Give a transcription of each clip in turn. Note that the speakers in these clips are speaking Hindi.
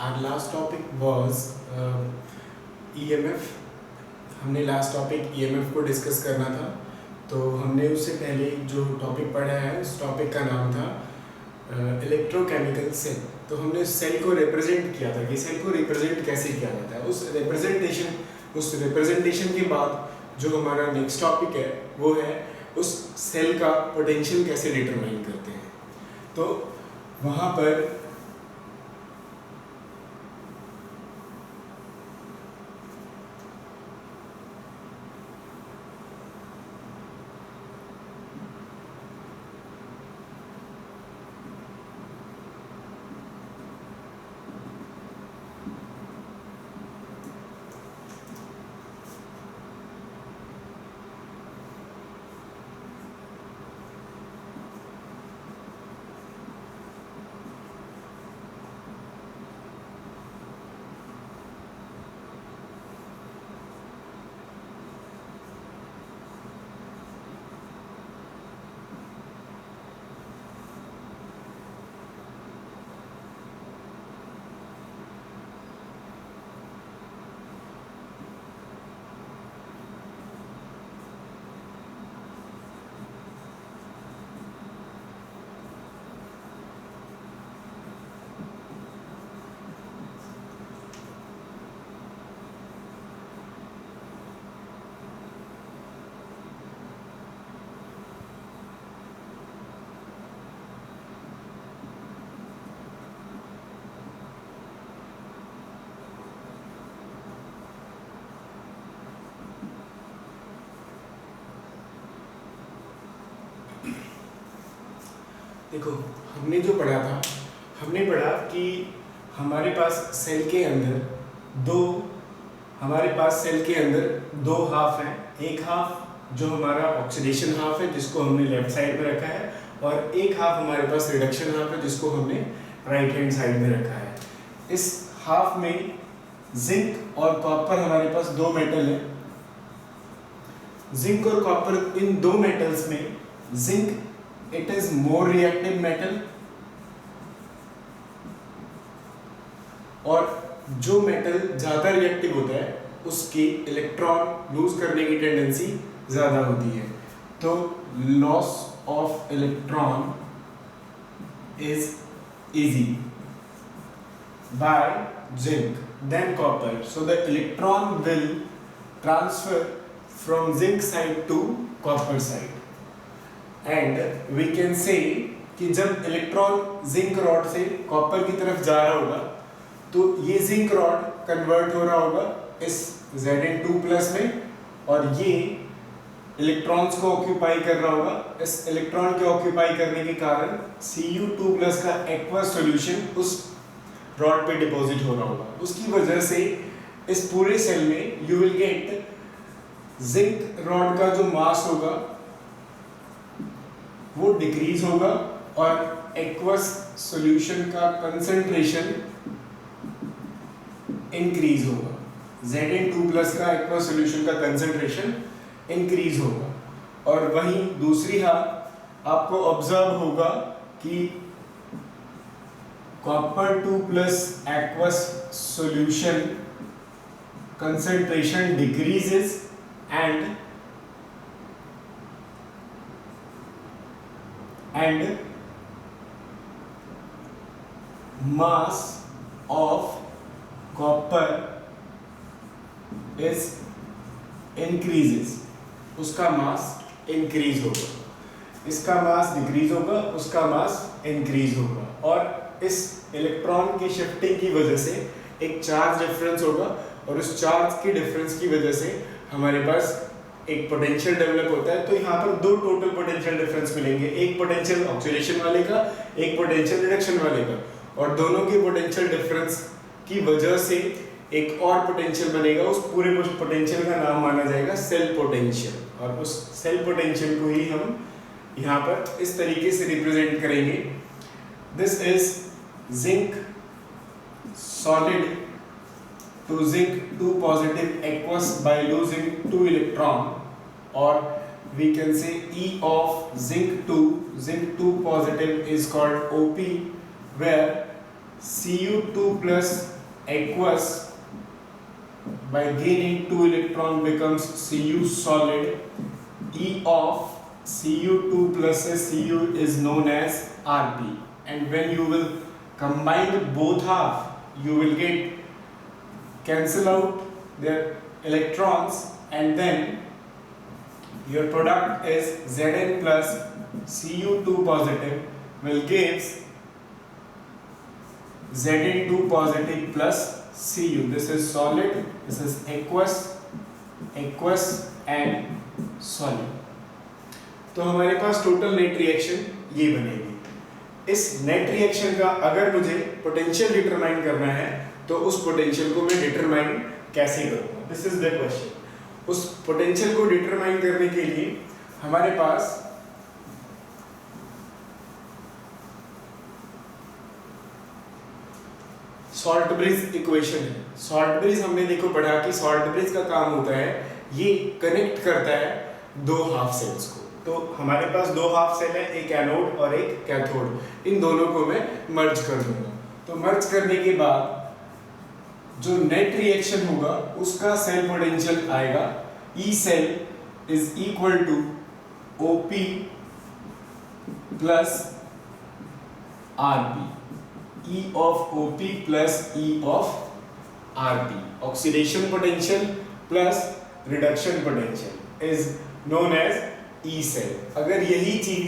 our last topic was EMF. हमने लास्ट टॉपिक EMF को डिस्कस करना था, तो हमने उससे पहले जो टॉपिक पढ़ा है उस टॉपिक का नाम था इलेक्ट्रोकेमिकल सेल। तो हमने सेल को रिप्रेजेंट किया था कि सेल को रिप्रेजेंट कैसे किया जाता है। उस रिप्रेजेंटेशन के बाद जो हमारा नेक्स्ट टॉपिक है वो है उस सेल का पोटेंशियल कैसे डिटरमाइन करते हैं। तो वहाँ पर देखो, हमने जो पढ़ा था, हमने पढ़ा कि हमारे पास सेल के अंदर दो हाफ हैं। एक हाफ जो हमारा ऑक्सीडेशन हाफ है जिसको हमने लेफ्ट साइड में रखा है, और एक हाफ हमारे पास रिडक्शन हाफ है जिसको हमने राइट हैंड साइड में रखा है। इस हाफ में जिंक और कॉपर हमारे पास दो मेटल है। जिंक और कॉपर, इन दो मेटल्स में zinc it is more reactive metal, और जो मेटल ज्यादा रिएक्टिव होता है उसकी इलेक्ट्रॉन लूज करने की टेंडेंसी ज्यादा होती है। तो loss of electron is easy by zinc than copper, so the electron will transfer from zinc side to copper side. And we can say कि जब इलेक्ट्रॉन जिंक रॉड से कॉपर की तरफ जा रहा होगा तो ये जिंक रॉड कन्वर्ट हो रहा होगा इस Zn2+ में, और ये इलेक्ट्रॉन्स को ऑक्यूपाई कर रहा होगा। इस इलेक्ट्रॉन के ऑक्यूपाई करने के कारण Cu2+ का एक्वस सॉल्यूशन उस रॉड पे डिपॉजिट हो रहा होगा। उसकी वजह से इस पूरे सेल में you will get zinc rod का जो मास होगा वो डिक्रीज होगा और एक्वस सॉल्यूशन का कंसंट्रेशन इंक्रीज होगा। Zn2+ का एक्वस सॉल्यूशन का कंसंट्रेशन इंक्रीज होगा। और वहीं दूसरी हाफ आपको ऑब्जर्व होगा कि copper 2+ aqueous solution concentration decreases and mass of copper is increases, उसका मास इंक्रीज होगा, इसका मास डिक्रीज होगा, उसका मास इंक्रीज होगा। और इस इलेक्ट्रॉन की शिफ्टिंग की वजह से एक चार्ज डिफरेंस होगा, और उस चार्ज की डिफरेंस की वजह से हमारे पास एक पोटेंशियल डेवलप होता है। तो यहाँ पर दो टोटल पोटेंशियल डिफरेंस मिलेंगे, एक पोटेंशियल ऑक्सीडेशन वाले का, एक पोटेंशियल रिडक्शन वाले का, और दोनों की पोटेंशियल डिफरेंस की वजह से एक और पोटेंशियल बनेगा। उस पूरे पोटेंशियल का नाम माना जाएगा सेल पोटेंशियल, और उस सेल पोटेंशियल को ही हम यहाँ पर इस तरीके से रिप्रेजेंट करेंगे। This is zinc solid to zinc 2 positive aqueous by losing 2 electron, or we can say E of zinc 2 positive is called OP, where Cu2+ aqueous by gaining 2 electron becomes Cu solid. E of Cu2 plus Cu is known as Rp, and when you will combine both half, you will get cancel out their electrons, and then your product is Zn plus Cu2 positive will gives Zn2 positive plus Cu. This is solid, this is aqueous and solid. तो हमारे पास टोटल नेट रिएक्शन ये बनेगी। इस नेट रिएक्शन का अगर मुझे पोटेंशियल डिटरमाइन करना है तो उस पोटेंशियल को मैं डिटरमाइन कैसे करूँगा? This is the question. उस पोटेंशियल को डिटरमाइन करने के लिए हमारे पास सॉल्ट ब्रिज इक्वेशन है। सॉल्ट ब्रिज हमने देखो पढ़ा कि सॉल्ट ब्रिज का काम होता है ये कनेक्ट करता है दो हाफ सेल्स को। तो हमारे पास दो हाफ सेल है, एक एनोड और एक कैथोड। इन दोनों को मैं मर्ज कर दूंगा। तो मर्ज करने के बाद जो नेट रिएक्शन होगा उसका सेल पोटेंशियल आएगा E cell is equal to OP plus RP. E of OP plus E of RP. Oxidation potential plus reduction potential is known as E cell. अगर यही चीज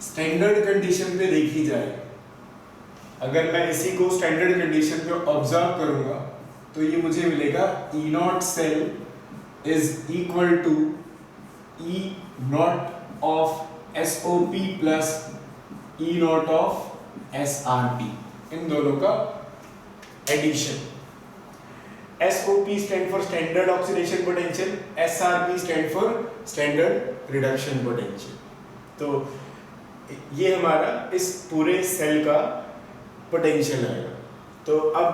स्टैंडर्ड कंडीशन पे देखी जाए, अगर मैं इसी को स्टैंडर्ड कंडीशन पे ऑब्जर्व करूंगा तो ये मुझे मिलेगा E nought cell is equal to E nought of SOP plus E nought of SRP। इन दोनों का addition. SOP stand for standard oxidation potential, SRP stand for standard reduction potential. तो ये हमारा इस पूरे सेल का पोटेंशियल आएगा। तो अब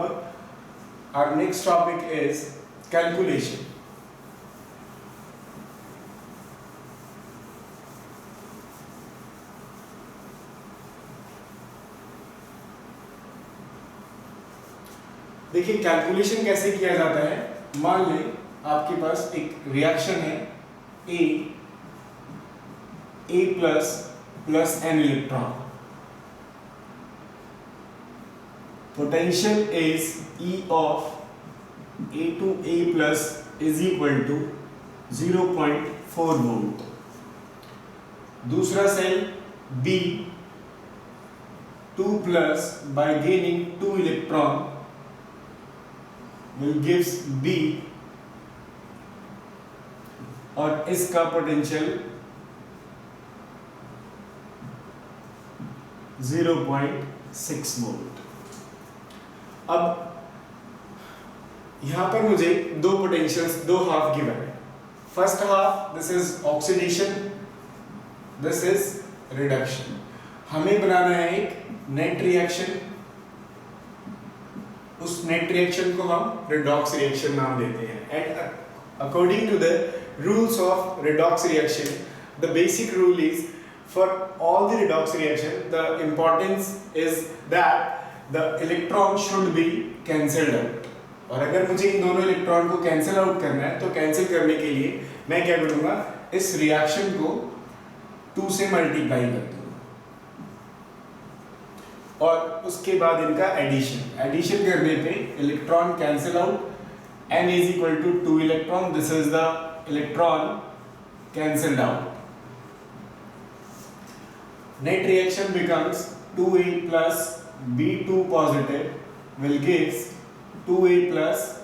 our next topic is calculation. देखिए कैलकुलेशन कैसे किया जाता है। मान लें आपके पास एक रिएक्शन है A plus n electron. Potential is E of A to A plus is equal to 0.4 volt. दूसरा cell B 2 plus by gaining 2 electron will gives B और इसका पोटेंशियल 0.6 वोल्ट। अब यहां पर मुझे दो पोटेंशियल्स, दो हाफ गिवन है। First half this is oxidation, this is reduction. हमें बनाना है एक नेट रिएक्शन। उस नेट रिएक्शन को हम रेडॉक्स रिएक्शन नाम देते हैं। And according to the rules of redox reaction, the basic rule is for all the redox reaction the importance is that the electron should be cancelled out. और अगर मुझे इन दोनों इलेक्ट्रॉन को कैंसिल आउट करना है तो कैंसिल करने के लिए मैं क्या करूंगा, इस रिएक्शन को 2 से मल्टीप्लाई कर दूंगा और उसके बाद इनका एडिशन। एडिशन करने पे electron cancel out, n is equal to 2 electron. This is the electron cancelled out. Net reaction becomes 2A plus B2 positive will gives 2A plus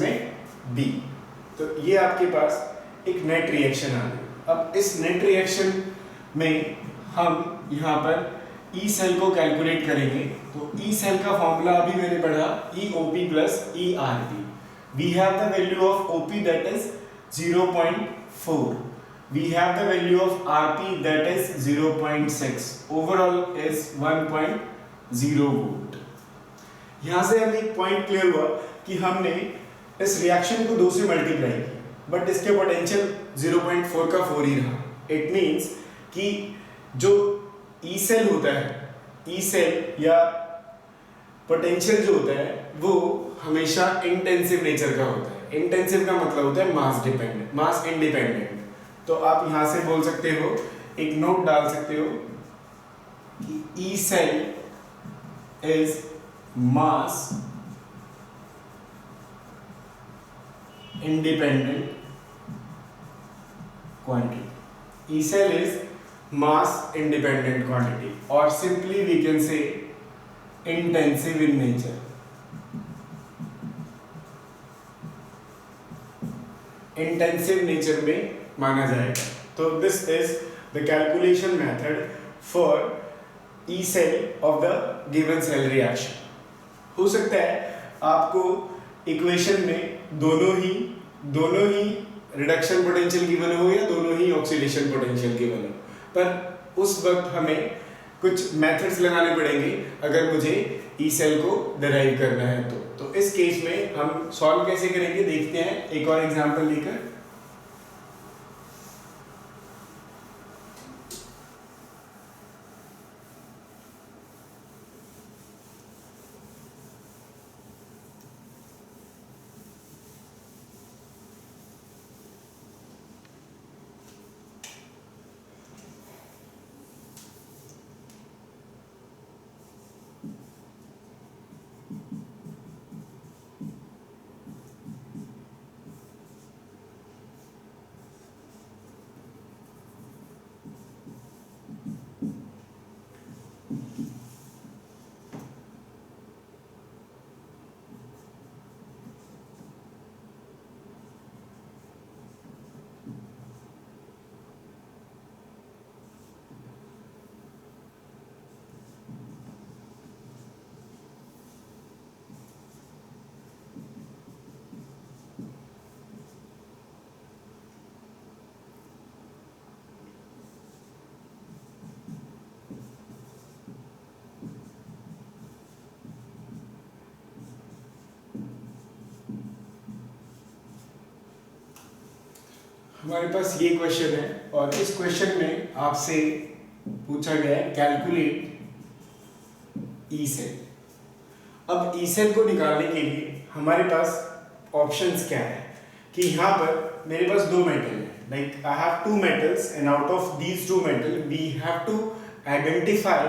में B। तो ये आपके पास एक नेट रिएक्शन आ गई। अब इस नेट रिएक्शन में हम यहाँ पर ई सेल को कैलकुलेट करेंगे। तो ई सेल का फॉर्मूला अभी मैंने पढ़ा EOP plus ERP। We have the value of OP that is 0.4. We have the value of RP that is 0.6. Overall is 1.0 volt. यहाँ से हमें एक पॉइंट क्लियर हुआ कि हमने इस रिएक्शन को 2 से मल्टीप्लाई किया, बट इसके पोटेंशियल 0.4 का 4 ही रहा। इट मीन्स कि जो ई सेल होता है, ई सेल या पोटेंशियल जो होता है वो हमेशा इंटेंसिव नेचर का होता है। इंटेंसिव का मतलब होता है मास डिपेंडेंट, मास इंडिपेंडेंट। तो आप यहां से बोल सकते हो, एक नोट डाल सकते हो कि E cell is mass independent quantity. E cell is mass independent quantity, or simply we can say intensive in nature. Intensive nature में माना जाएगा। तो this is the calculation method for E cell of the given cell reaction. हो सकता है आपको इक्वेशन में दोनों ही रिडक्शन पोटेंशियल गिवन हो या दोनों ही ऑक्सीडेशन पोटेंशियल गिवन हो, पर उस वक्त हमें कुछ मेथड्स लगाने पड़ेंगे अगर मुझे ई सेल को डिराइव करना है। तो इस केस में हम सॉल्व कैसे करेंगे देखते हैं एक और एग्जांपल लेकर। हमारे पास ये क्वेश्चन है और इस क्वेश्चन में आपसे पूछा गया है कैलकुलेट ई सेल। अब ई सेल को निकालने के लिए हमारे पास ऑप्शंस क्या है कि यहाँ पर मेरे पास दो मेटल है, like I have two metals and out of these two metal we have to identify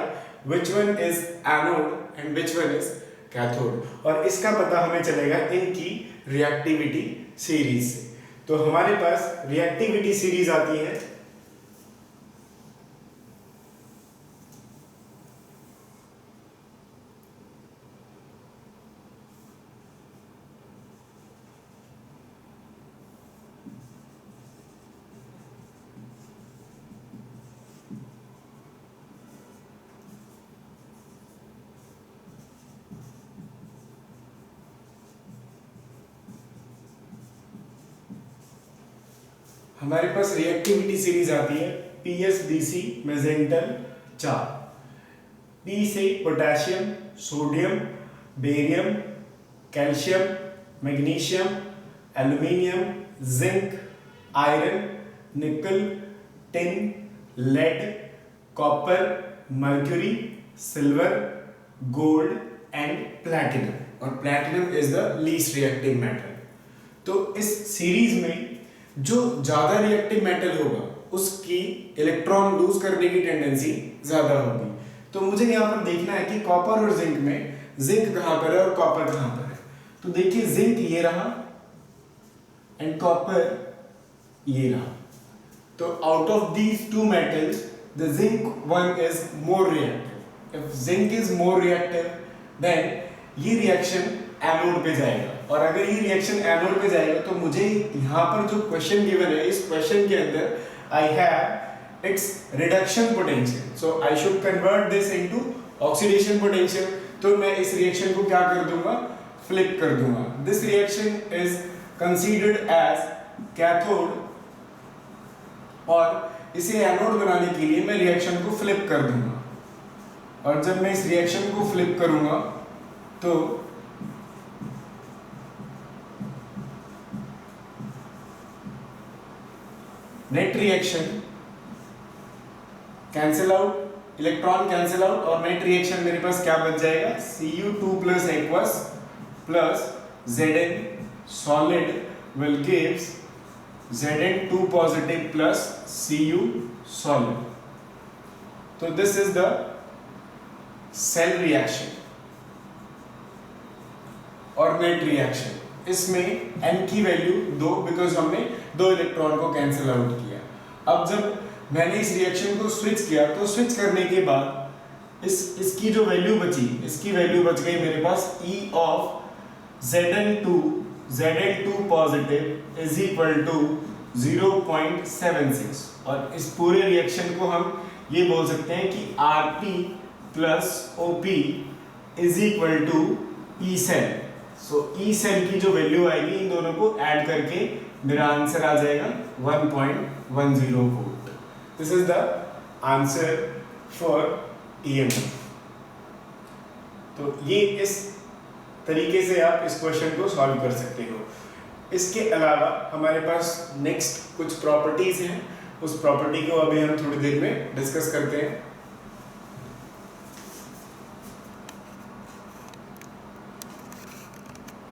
which one is anode and which one is cathode, और इसका पता हमें चलेगा इनकी रिएक्टिविटी सीरीज से। तो हमारे पास रिएक्टिविटी सीरीज आती है हमारे पास रिएक्टिविटी सीरीज आती है PSBC मैजेंटल 4। P से potassium, sodium, barium, calcium, magnesium, aluminium, zinc, iron, nickel, tin, lead, copper, mercury, silver, gold and platinum, और platinum is the least reactive metal. तो इस सीरीज में जो ज्यादा रिएक्टिव मेटल होगा उसकी इलेक्ट्रॉन लूज करने की टेंडेंसी ज्यादा होगी। तो मुझे यहाँ पर देखना है कि कॉपर और जिंक में जिंक कहाँ पर है और कॉपर कहाँ पर है। तो देखिए जिंक ये रहा एंड कॉपर ये रहा। तो out of these to metals the zinc one is more reactive. If zinc is more reactive than ये रिएक्शन एनोड पे जाएगा, और अगर ये रिएक्शन एनोड पे जाएगा तो मुझे यहाँ पर जो क्वेश्चन गिवन है इस क्वेश्चन के अंदर I have it's reduction potential, so I should convert this into oxidation potential. तो मैं इस रिएक्शन को क्या कर दूंगा, फ्लिप कर दूंगा। This reaction is considered as cathode, और इसे एनोड बनाने के लिए मैं रिएक्शन को फ्लिप कर दूंगा, और जब मैं इस रिएक्शन को फ्लिप करूंगा तो net reaction cancel out, electron cancel out और नेट रिएक्शन मेरे पास क्या बच जाएगा, Cu2 plus aqueous plus Zn solid will gives Zn2 positive plus Cu solid. तो this is the cell reaction और नेट रिएक्शन. इसमें n की वैल्यू 2 बिकॉज हमने 2 इलेक्ट्रॉन को कैंसिल आउट किया. अब जब मैंने इस रिएक्शन को स्विच किया तो स्विच करने के बाद इसकी जो वैल्यू बची, इसकी वैल्यू बच गई मेरे पास E of Zn2 positive is equal to 0.76 और इस पूरे रिएक्शन को हम ये बोल सकते हैं कि Rp plus OP is equal to E cell. So E cell की जो वैल्यू आएगी इन दोनों को ऐड करके मेरा आंसर आ जाएगा 1.10 volt. This is the answer for EMF. तो ये इस तरीके से आप इस क्वेश्चन को सॉल्व कर सकते हो. इसके अलावा हमारे पास नेक्स्ट कुछ प्रॉपर्टीज हैं, उस प्रॉपर्टी को अभी हम थोड़ी देर में डिस्कस करते हैं.